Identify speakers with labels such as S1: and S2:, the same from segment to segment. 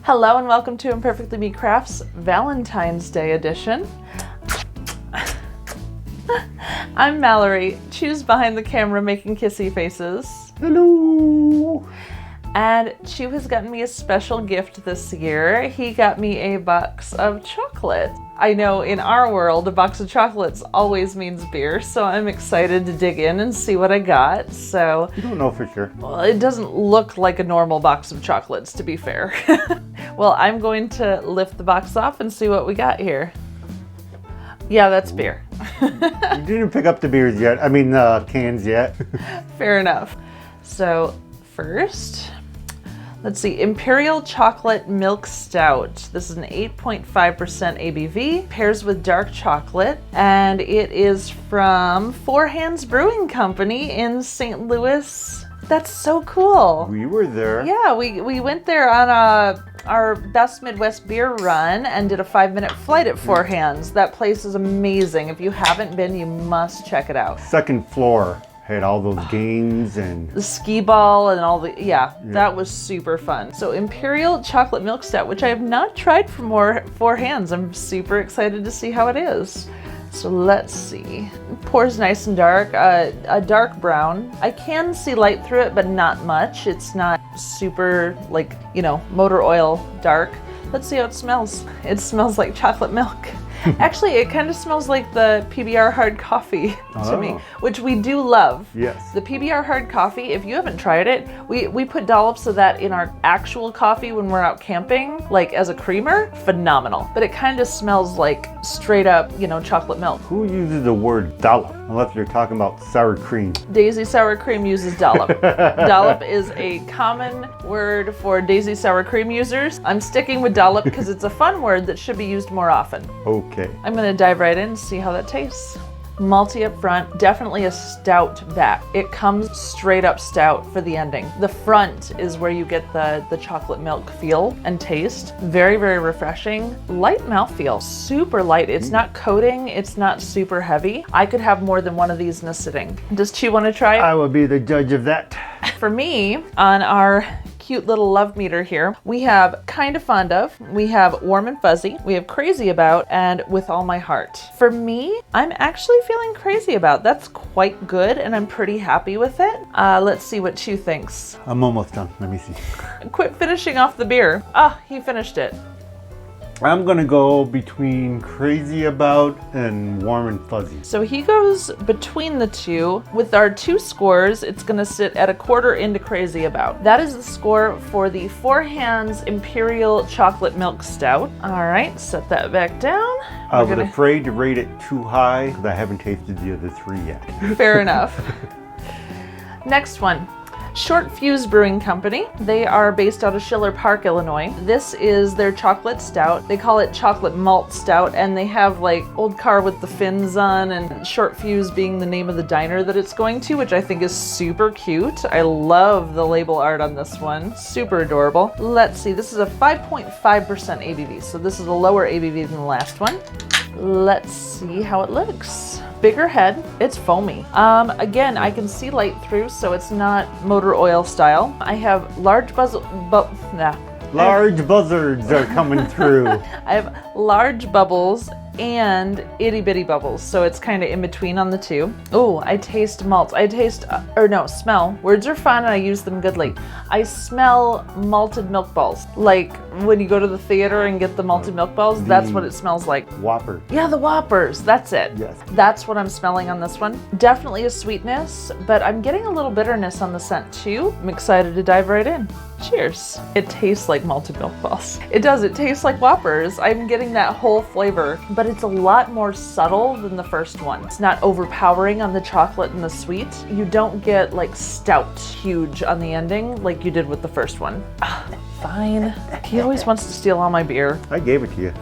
S1: Hello and welcome to ImperfectlyMeCrafts Valentine's Day edition. I'm Malory. Chu's behind the camera making kissy faces.
S2: Hello!
S1: And Chu has gotten me a special gift this year. He got me a box of chocolate. I know in our world, a box of chocolates always means beer, so I'm excited to dig in and see what I got. So
S2: You don't know for sure.
S1: well, it doesn't look like a normal box of chocolates, to be fair. Well, I'm going to lift the box off and see what we got here. Yeah, that's beer.
S2: You didn't pick up the beers yet. I mean, cans yet.
S1: Fair enough. So first, let's see, Imperial Chocolate Milk Stout. This is an 8.5% ABV, pairs with dark chocolate, and it is from Four Hands Brewing Company in St. Louis. That's so cool.
S2: We were there.
S1: Yeah, we went there on our Best Midwest Beer run and did a 5-minute flight at Four Hands. That place is amazing. If you haven't been, you must check it out.
S2: Second floor had all those games and
S1: The skee ball and all the, yeah, that was super fun. So Imperial Chocolate Milk Stout, which I have not tried from Four Hands. I'm super excited to see how it is. So let's see. It pours nice and dark, a dark brown. I can see light through it, but not much. It's not super like, you know, motor oil dark. Let's see how it smells. It smells like chocolate milk. Actually, it kind of smells like the PBR hard coffee to me, which we do love.
S2: yes.
S1: The PBR hard coffee, if you haven't tried it, we put dollops of that in our actual coffee when we're out camping, like as a creamer. Phenomenal. But it kind of smells like straight up, you know, chocolate milk.
S2: Who uses the word dollop unless you're talking about sour cream?
S1: Daisy Sour Cream uses dollop. Dollop is a common word for Daisy Sour Cream users. I'm sticking with dollop because it's a fun word that should be used more often.
S2: Okay.
S1: I'm gonna dive right in and see how that tastes. Malty up front, definitely a stout back. It comes straight up stout for the ending. The front is where you get the chocolate milk feel and taste. Very, very refreshing. Light mouthfeel, super light. It's not coating, it's not super heavy. I could have more than one of these in a sitting. Does Chu want to try it?
S2: I will be the judge of that.
S1: For me, on our cute little love meter here, we have Kind of Fond Of, we have Warm and Fuzzy, we have Crazy About, and With All My Heart. For me, I'm actually feeling Crazy About. That's quite good, and I'm pretty happy with it. Let's see what Chu thinks.
S2: I'm almost done. Let me see.
S1: Quit finishing off the beer. Ah, he finished it.
S2: I'm gonna go between Crazy About and Warm and Fuzzy.
S1: So he goes between the two. With our two scores, it's gonna sit at a quarter into Crazy About. That is the score for the Four Hands Imperial Chocolate Milk Stout. All right, set that back down.
S2: I was afraid to rate it too high because I haven't tasted the other three yet.
S1: Fair enough. Next one. Short Fuse Brewing Company. They are based out of Schiller Park, Illinois. This is their chocolate stout. They call it chocolate malt stout, and they have like old car with the fins on, and Short Fuse being the name of the diner that it's going to, which I think is super cute. I love the label art on this one. Super adorable. Let's see, this is a 5.5% ABV, so this is a lower ABV than the last one. Let's see how it looks. Bigger head, it's foamy. Again, I can see light through, so it's not motor oil style. I have large
S2: Large buzzards are coming through.
S1: I have large bubbles and itty bitty bubbles, so it's kind of in between on the two. Oh, I taste malt. I taste, smell. Words are fun and I use them goodly. I smell malted milk balls. Like when you go to the theater and get the malted milk balls, that's what it smells like.
S2: Whopper.
S1: Yeah, the Whoppers, that's it.
S2: Yes.
S1: That's what I'm smelling on this one. Definitely a sweetness, but I'm getting a little bitterness on the scent too. I'm excited to dive right in. Cheers. It tastes like malted milk balls. It does, it tastes like Whoppers. I'm getting that whole flavor, but it's a lot more subtle than the first one. It's not overpowering on the chocolate and the sweet. You don't get like stout huge on the ending like you did with the first one. Fine. He always wants to steal all my beer.
S2: I gave it to you.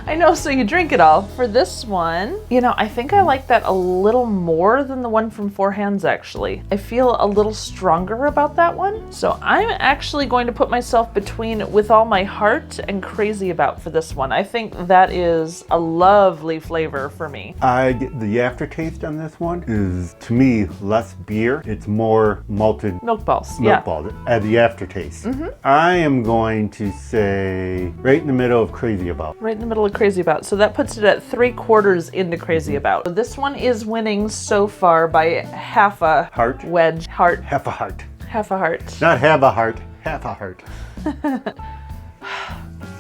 S1: I know, so you drink it all. For this one, you know, I think I like that a little more than the one from Four Hands, actually. I feel a little stronger about that one. So I'm actually going to put myself between With All My Heart and Crazy About for this one. I think that is a lovely flavor for me.
S2: The aftertaste on this one is, to me, less beer. It's more malted
S1: Milk balls,
S2: milk balls at the aftertaste. I am going to say right in the middle of Crazy About.
S1: Right in the middle of Crazy About. So that puts it at 3/4 into Crazy About. So this one is winning so far by half a
S2: Heart.
S1: wedge. Heart.
S2: Half a heart.
S1: Half a heart.
S2: Not have a heart, half a heart.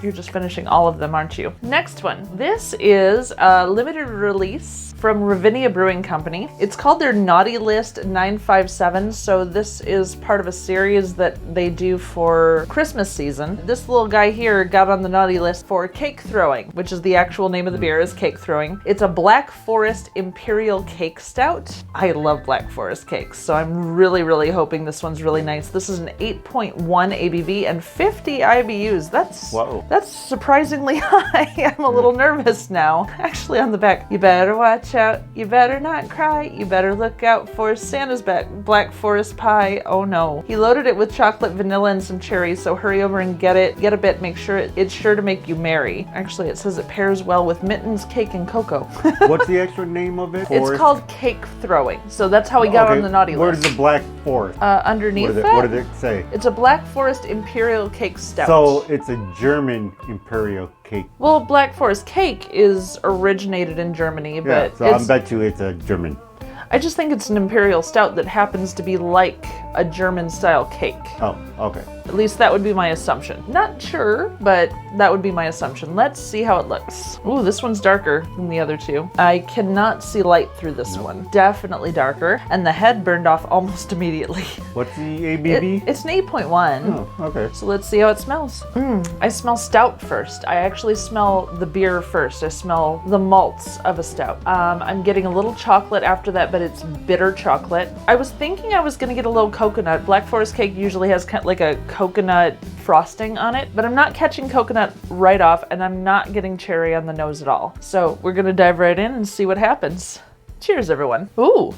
S1: You're just finishing all of them, aren't you? Next one. This is a limited release from Ravinia Brewing Company. It's called their Naughty List 957, so this is part of a series that they do for Christmas season. This little guy here got on the naughty list for cake throwing, which is the actual name of the beer, is cake throwing. It's a Black Forest Imperial Cake Stout. I love Black Forest cakes, so I'm really hoping this one's really nice. This is an 8.1 ABV and 50 IBUs. That's surprisingly high. I'm a little nervous now. Actually, on the back, you better watch out, you better not cry, you better look out for Santa's Black Forest pie. Oh no. He loaded it with chocolate, vanilla, and some cherries, so hurry over and get it. Get a bit, make sure it's sure to make you merry. Actually, it says it pairs well with mittens, cake, and cocoa.
S2: What's the actual name of it?
S1: It's called cake throwing, so that's how we got on the naughty list.
S2: Where's the Black Forest?
S1: Underneath
S2: what did it say?
S1: It's a Black Forest Imperial Cake Stout.
S2: So it's a German Imperial cake.
S1: Well, Black Forest cake is originated in Germany, but
S2: so I bet you it's a German.
S1: I just think it's an imperial stout that happens to be like a German style cake.
S2: Oh, okay.
S1: At least that would be my assumption. Not sure, but that would be my assumption. Let's see how it looks. Ooh, this one's darker than the other two. I cannot see light through this one. Definitely darker. And the head burned off almost immediately.
S2: What's the ABV?
S1: It's an 8.1.
S2: Oh, okay.
S1: So let's see how it smells. I smell stout first. I actually smell the beer first. I smell the malts of a stout. I'm getting a little chocolate after that, but it's bitter chocolate. I was thinking I was gonna get a little coconut. Black Forest cake usually has kind of like a coconut frosting on it, but I'm not catching coconut right off, and I'm not getting cherry on the nose at all. So we're gonna dive right in and see what happens. Cheers, everyone. Ooh,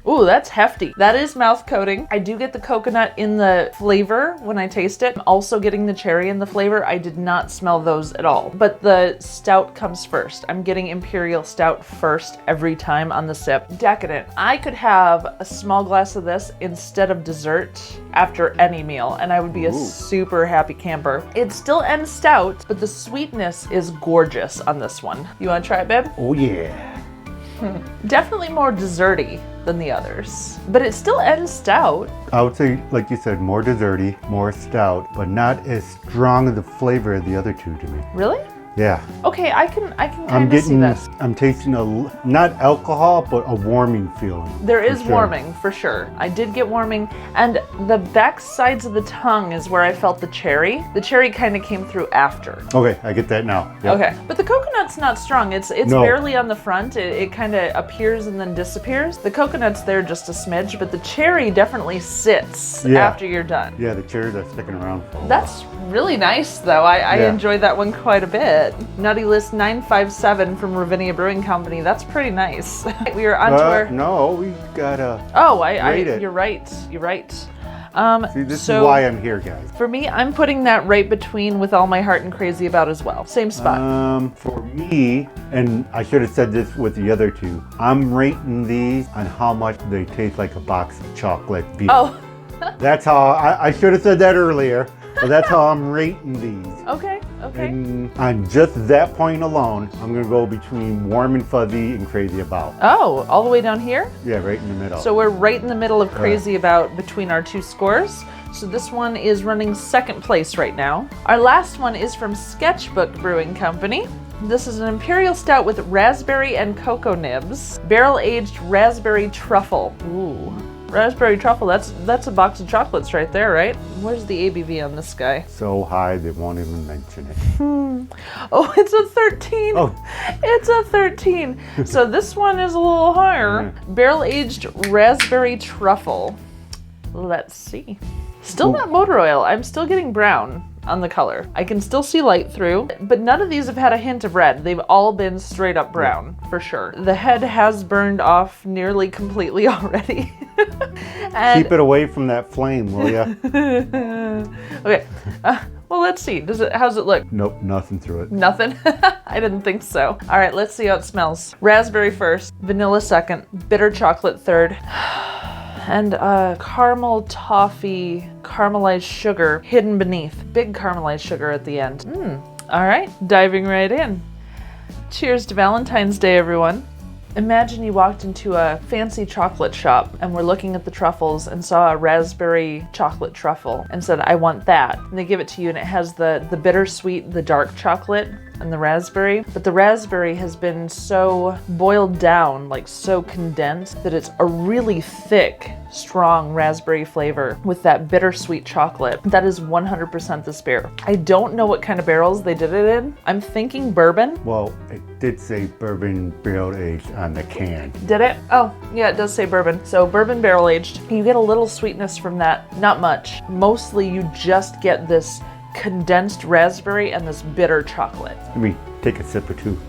S1: that's hefty. That is mouth coating. I do get the coconut in the flavor when I taste it. I'm also getting the cherry in the flavor. I did not smell those at all, but the stout comes first. I'm getting Imperial Stout first every time on the sip. Decadent. I could have a small glass of this instead of dessert after any meal, and I would be a super happy camper. It's still end stout, but the sweetness is gorgeous on this one. You wanna try it, babe?
S2: Oh yeah.
S1: Definitely more desserty than the others, but it's still end stout.
S2: I would say, like you said, more desserty, more stout, but not as strong of the flavor as the other two to me.
S1: Really?
S2: Yeah.
S1: Okay, I can kind of see this.
S2: I'm tasting not alcohol, but a warming feeling.
S1: There is warming, for sure. I did get warming, and the back sides of the tongue is where I felt the cherry. The cherry kind of came through after.
S2: Okay, I get that now. Yep.
S1: Okay, but the coconut's not strong. It's barely on the front. It kind of appears and then disappears. The coconut's there just a smidge, but the cherry definitely sits after you're done.
S2: Yeah, the cherries are sticking around for a while.
S1: That's really nice, though. I enjoyed that one quite a bit. Naughty List 957 from Ravinia Brewing Company. That's pretty nice. We are on to our...
S2: No, we gotta
S1: rate it. You're right.
S2: See, this is why I'm here, guys.
S1: For me, I'm putting that right between With All My Heart and Crazy About as well. Same spot.
S2: For me, and I should have said this with the other two, I'm rating these on how much they taste like a box of chocolate beer.
S1: Oh.
S2: That's how, I should have said that earlier, but that's how I'm rating these.
S1: Okay.
S2: And on just that point alone, I'm gonna go between Warm and Fuzzy and Crazy About.
S1: Oh, all the way down here?
S2: Yeah, right in the middle.
S1: So we're right in the middle of Crazy About between our two scores. So this one is running second place right now. Our last one is from Sketchbook Brewing Company. This is an Imperial Stout with raspberry and cocoa nibs. Barrel-aged raspberry truffle. Ooh. Raspberry truffle, that's a box of chocolates right there, right? Where's the ABV on this guy?
S2: So high they won't even mention it.
S1: Oh, it's a 13.
S2: Oh.
S1: It's a 13. So this one is a little higher. Barrel-aged raspberry truffle. Let's see. Still not motor oil. I'm still getting brown. on the color. I can still see light through, but none of these have had a hint of red. They've all been straight up brown, for sure. The head has burned off nearly completely already. And
S2: keep it away from that flame, will ya?
S1: okay. Well, let's see. How's it look?
S2: Nope, nothing through it.
S1: Nothing? I didn't think so. All right, let's see how it smells. Raspberry first, vanilla second, bitter chocolate third, and caramel toffee, caramelized sugar hidden beneath. Big caramelized sugar at the end. All right, diving right in. Cheers to Valentine's Day, everyone. Imagine you walked into a fancy chocolate shop and were looking at the truffles and saw a raspberry chocolate truffle and said, I want that. And they give it to you and it has the bittersweet, the dark chocolate and the raspberry. But the raspberry has been so boiled down, like so condensed, that it's a really thick, strong raspberry flavor with that bittersweet chocolate. That is 100% this beer. I don't know what kind of barrels they did it in. I'm thinking bourbon.
S2: Well, it did say bourbon barrel aged on the can.
S1: Did it? Oh, yeah, it does say bourbon. So bourbon barrel aged. You get a little sweetness from that. Not much. Mostly you just get this condensed raspberry and this bitter chocolate.
S2: Let me take a sip or two.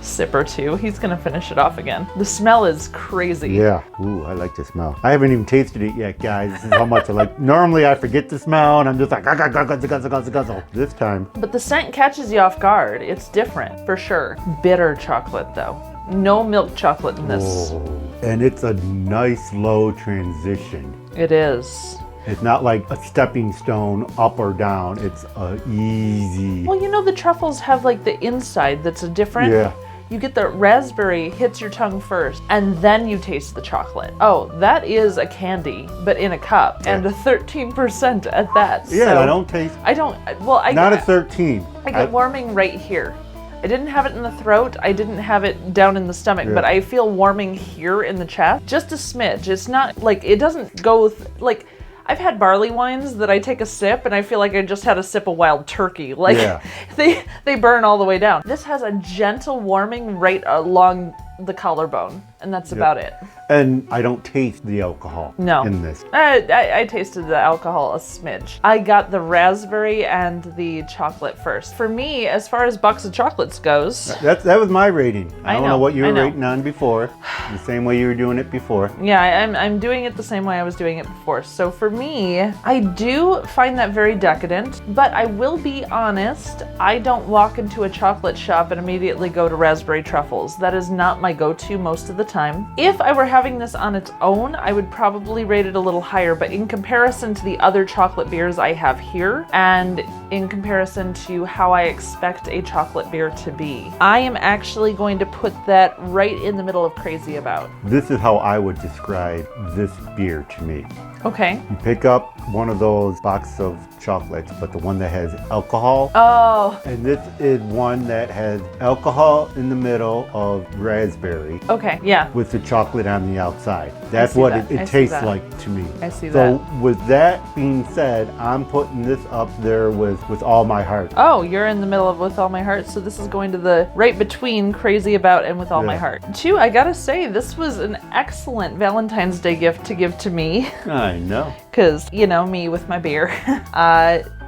S1: Sip or two. He's gonna finish it off again. The smell is crazy.
S2: Yeah. Ooh, I like the smell. I haven't even tasted it yet, guys. This is how much I like. Normally I forget the smell and I'm just like, guzzle. This time.
S1: But the scent catches you off guard. It's different, for sure. Bitter chocolate, though. No milk chocolate in this.
S2: Oh, and it's a nice low transition.
S1: It is.
S2: It's not like a stepping stone up or down. It's easy.
S1: Well, you know the truffles have like the inside that's a different.
S2: Yeah.
S1: You get the raspberry, hits your tongue first, and then you taste the chocolate. Oh, that is a candy, but in a cup, and a 13% at that.
S2: Yeah,
S1: so
S2: I don't taste.
S1: I don't. Well,
S2: Not a 13.
S1: I get warming right here. I didn't have it in the throat. I didn't have it down in the stomach, but I feel warming here in the chest. Just a smidge. It's not like it doesn't go like. I've had barley wines that I take a sip and I feel like I just had a sip of wild turkey. Like they burn all the way down. This has a gentle warming right along the collarbone, and that's about it.
S2: And I don't taste the alcohol in this.
S1: I tasted the alcohol a smidge. I got the raspberry and the chocolate first. For me, as far as box of chocolates goes,
S2: that was my rating. I don't know what you were
S1: know.
S2: rating on before. The same way you were doing it before.
S1: Yeah, I'm doing it the same way I was doing it before. So for me, I do find that very decadent, but I will be honest, I don't walk into a chocolate shop and immediately go to raspberry truffles. That is not my go-to most of the time. If I were having this on its own, I would probably rate it a little higher, but in comparison to the other chocolate beers I have here, and in comparison to how I expect a chocolate beer to be, I am actually going to put that right in the middle of Crazy About.
S2: This is how I would describe this beer to me.
S1: Okay.
S2: You pick up one of those boxes of chocolates, but the one that has alcohol.
S1: Oh.
S2: And this is one that has alcohol in the middle of raspberry.
S1: Okay, yeah.
S2: With the chocolate on the outside. That's what it tastes like to me.
S1: I see that.
S2: So with that being said, I'm putting this up there with All My Heart.
S1: Oh, you're in the middle of With All My Heart, so this is going to the right between Crazy About and With All My Heart. Chu, I gotta say, this was an excellent Valentine's Day gift to give to me.
S2: I know.
S1: Because, you know, me with my beer.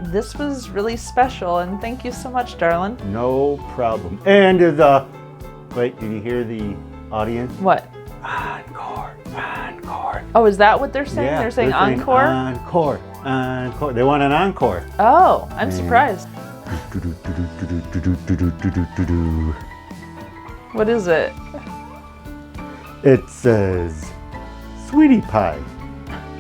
S1: This was really special, and thank you so much, darling.
S2: No problem. And wait, did you hear the audience?
S1: What?
S2: Encore, encore.
S1: Oh, is that what they're saying?
S2: Yeah,
S1: they're saying encore?
S2: Encore, encore. They want an encore.
S1: Oh, I'm surprised. What is it?
S2: It says, Sweetie Pie.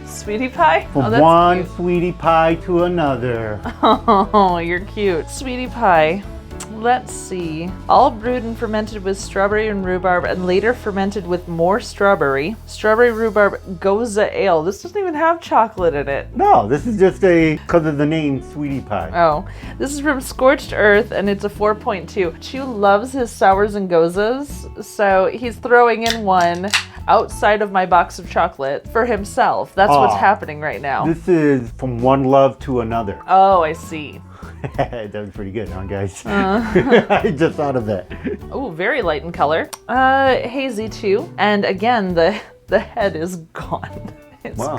S1: Sweetie pie?
S2: From
S1: that's
S2: one
S1: cute.
S2: sweetie pie to another.
S1: Oh, you're cute. Sweetie pie. Let's see. All brewed and fermented with strawberry and rhubarb and later fermented with more strawberry. Strawberry rhubarb Goza Ale. This doesn't even have chocolate in it.
S2: No, this is just because of the name Sweetie Pie.
S1: Oh, this is from Scorched Earth and it's a 4.2. Chu loves his sours and gozas, so he's throwing in one outside of my box of chocolate for himself. That's what's happening right now.
S2: This is From One Love to Another.
S1: Oh, I see.
S2: That was pretty good, huh, guys? I just thought of that.
S1: Oh, very light in color. Hazy too. And again, the head is gone. It's,
S2: wow.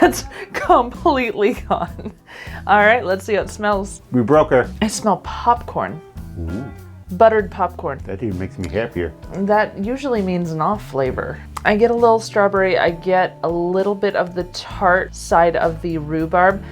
S1: That's completely gone. All right, let's see how it smells.
S2: We broke her.
S1: I smell popcorn.
S2: Ooh,
S1: Buttered popcorn.
S2: that even makes me happier.
S1: That usually means an off flavor. I get a little strawberry. I get a little bit of the tart side of the rhubarb.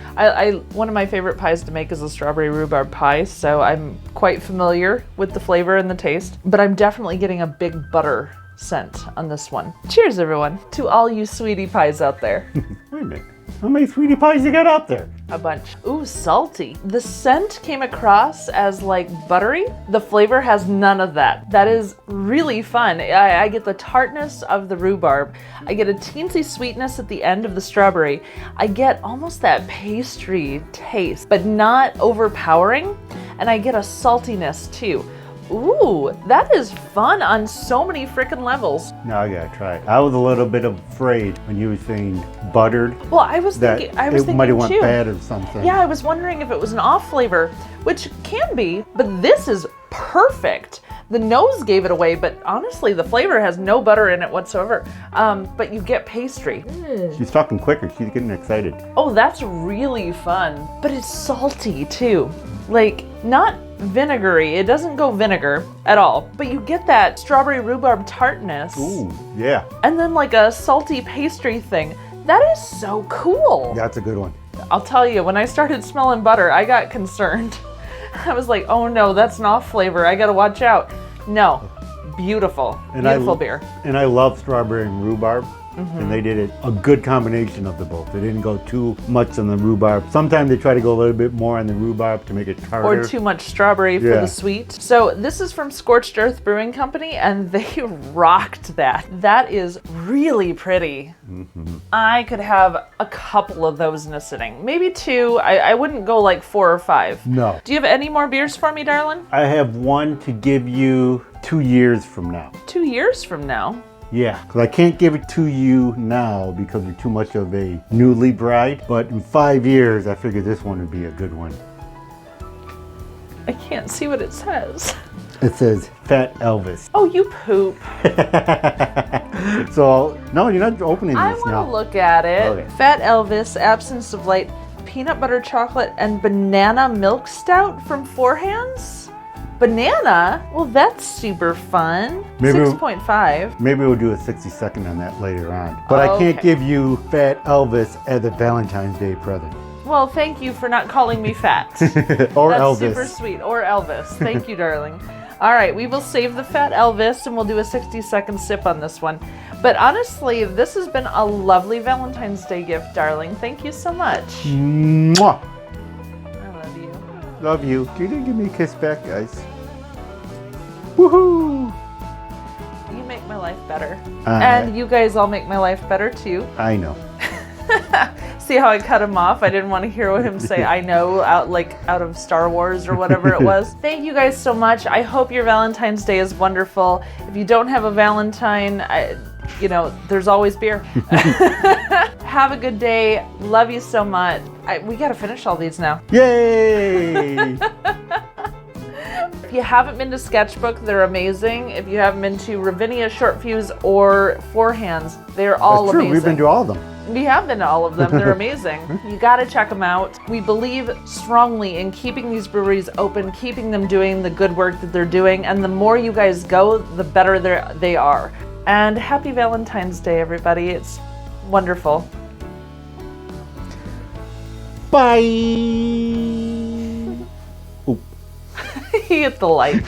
S1: One of my favorite pies to make is a strawberry rhubarb pie, so I'm quite familiar with the flavor and the taste. But I'm definitely getting a big butter scent on this one. Cheers, everyone, to all you sweetie pies out there.
S2: Wait a minute. How many sweetie pies you got out there?
S1: A bunch. Ooh, salty. The scent came across as like buttery. The flavor has none of that. That is really fun. I get the tartness of the rhubarb. I get a teensy sweetness at the end of the strawberry. I get almost that pastry taste, but not overpowering. And I get a saltiness too. Ooh, that is fun on so many freaking levels.
S2: Now I gotta try it. I was a little bit afraid when you were saying buttered.
S1: Well, I was thinking
S2: it might have went
S1: too.
S2: bad or something.
S1: Yeah, I was wondering if it was an off flavor, which can be, but this is perfect. The nose gave it away, but honestly, the flavor has no butter in it whatsoever. But you get pastry.
S2: She's talking quicker. She's getting excited.
S1: Oh, that's really fun. But it's salty too. Like, not vinegary. It doesn't go vinegar at all. But you get that strawberry rhubarb tartness.
S2: Ooh, yeah.
S1: And then like a salty pastry thing. That is so cool.
S2: That's a good one.
S1: I'll tell you, when I started smelling butter, I got concerned. I was like, oh no, that's an off flavor. I gotta watch out. No, beautiful, beautiful beer.
S2: And I love strawberry and rhubarb. And they did a good combination of the both. They didn't go too much on the rhubarb. Sometimes they try to go a little bit more on the rhubarb to make it tartar.
S1: Or too much strawberry for the sweet. So this is from Scorched Earth Brewing Company, and they rocked that. That is really pretty. I could have a couple of those in a sitting. Maybe two. I wouldn't go like 4 or 5.
S2: No.
S1: Do you have any more beers for me, darling?
S2: I have one to give you 2 years from now.
S1: 2 years from now?
S2: Yeah, because I can't give it to you now because you're too much of a newly bride. But in 5 years, I figured this one would be a good one.
S1: I can't see what it says.
S2: It says Fat Elvis.
S1: Oh, you poop.
S2: So, no, you're not opening this
S1: I want
S2: now.
S1: to look at it.
S2: Okay.
S1: Fat Elvis, Absence of Light, Peanut Butter Chocolate, and Banana Milk Stout from Four Hands? Banana? Well, that's super fun.
S2: Maybe
S1: 6.5.
S2: Maybe we'll do a 60-second on that later on. But I can't
S1: Okay.
S2: give you Fat Elvis as a Valentine's Day present.
S1: Well, thank you for not calling me fat.
S2: Or
S1: That's
S2: Elvis.
S1: super sweet. Or Elvis. Thank you, darling. All right, we will save the Fat Elvis and we'll do a 60-second sip on this one. But honestly, this has been a lovely Valentine's Day gift, darling. Thank you so much.
S2: Mwah!
S1: I love you.
S2: Love you. You didn't give me a kiss back, guys. Woohoo!
S1: You make my life better.
S2: All
S1: And
S2: right.
S1: you guys all make my life better too.
S2: I know.
S1: See how I cut him off? I didn't want to hear him say I know out of Star Wars or whatever it was. Thank you guys so much. I hope your Valentine's Day is wonderful. If you don't have a Valentine, there's always beer. Have a good day. Love you so much. We got to finish all these now.
S2: Yay!
S1: If you haven't been to Sketchbook, they're amazing. If you haven't been to Ravinia, Short Fuse, or Four Hands, they're all
S2: That's true.
S1: amazing.
S2: We've been to all of them.
S1: We have been to all of them. They're amazing. You got to check them out. We believe strongly in keeping these breweries open, keeping them doing the good work that they're doing, and the more you guys go, the better they are. And happy Valentine's Day, everybody. It's wonderful.
S2: Bye!
S1: He hit the light.